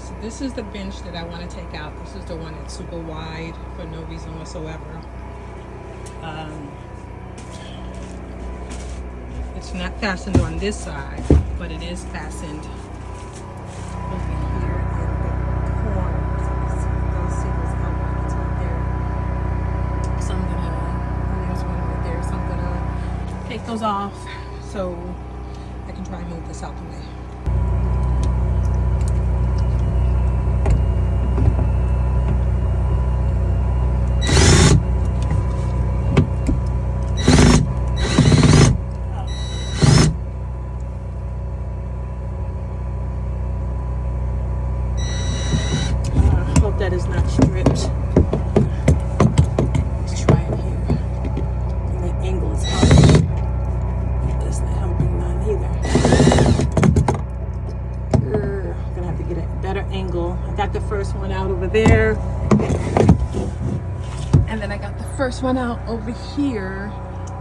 So this is the bench that I want to take out. This is the one that's super wide for no reason whatsoever. It's not fastened on this side, but it is fastened over here in the corner. So those see those outlines right there. So I'm gonna, there's one right there. So I'm gonna take those off so I can try and move this out the way. That is not stripped. Let's try it here. And the angle is hard. That's not helping none either. I'm gonna have to get a better angle. I got the first one out over there. And then I got the first one out over here.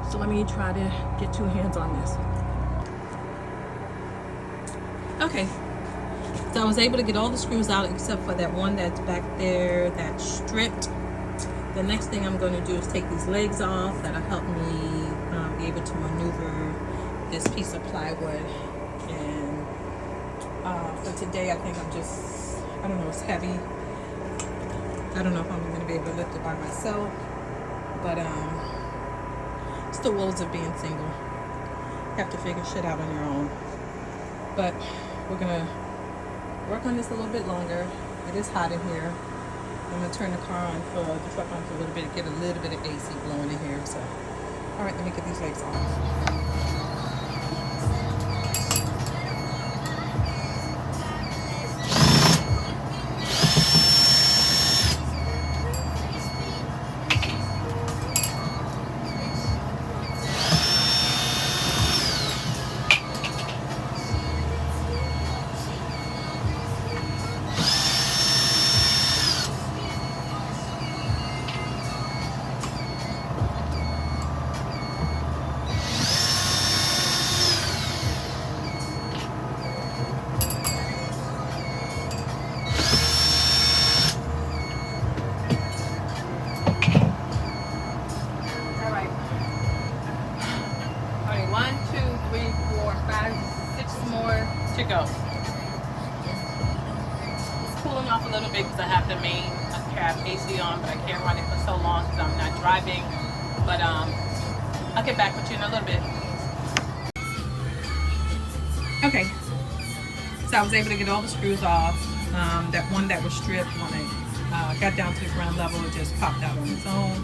So let me try to get two hands on this. Okay. So I was able to get all the screws out except for that one that's back there that's stripped. The next thing I'm going to do is take these legs off. That'll help me be able to maneuver this piece of plywood. And for today, I think I don't know, it's heavy. I don't know if I'm going to be able to lift it by myself. But it's the woes of being single. You have to figure shit out on your own. But we're going to work on this a little bit longer. It is hot in here. I'm gonna turn the truck on for a little bit, get a little bit of AC blowing in here. So, all right, let me get these legs off. To go. It's cooling off a little bit because I have the main cab AC on, but I can't run it for so long because I'm not driving. But I'll get back with you in a little bit. Okay, so I was able to get all the screws off. That one that was stripped, when I got down to the ground level, it just popped out on its own.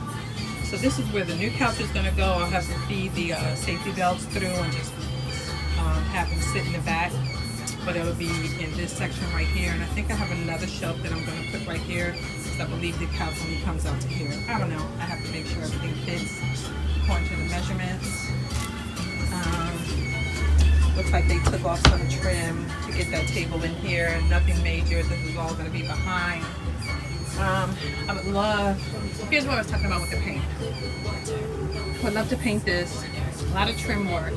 So this is where the new couch is going to go. I'll have to feed the safety belts through and just have them sit in the back. But it'll be in this section right here, and I think I have another shelf that I'm going to put right here that will leave the couch when it comes out to here. I don't know. I have to make sure everything fits according to the measurements. Looks like they took off some trim to get that table in here. Nothing major. This is all going to be behind. I would love. Here's what I was talking about with the paint. I would love to paint this. A lot of trim work.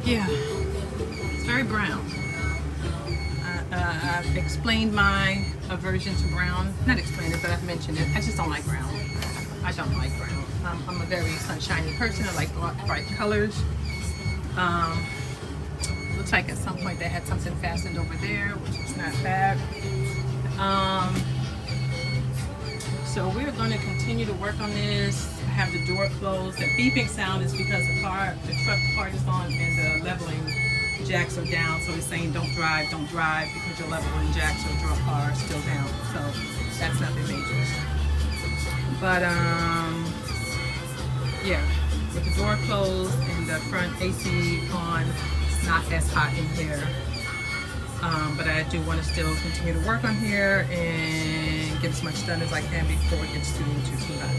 Yeah, it's very brown. I've explained my aversion to brown. Not explained it, but I've mentioned it. I just don't like brown. I don't like brown. I'm a very sunshiny person. I like bright colors. Looks like at some point they had something fastened over there, which is not bad. So we're going to continue to work on this. I have the door closed. The beeping sound is because the truck part is on and the leveling jacks are down. So it's saying don't drive because your leveling jacks or draw car are still down. So that's nothing major. But yeah, with the door closed and the front AC on, it's not as hot in here. But I do want to still continue to work on here and get as much done as I can before it gets too hot.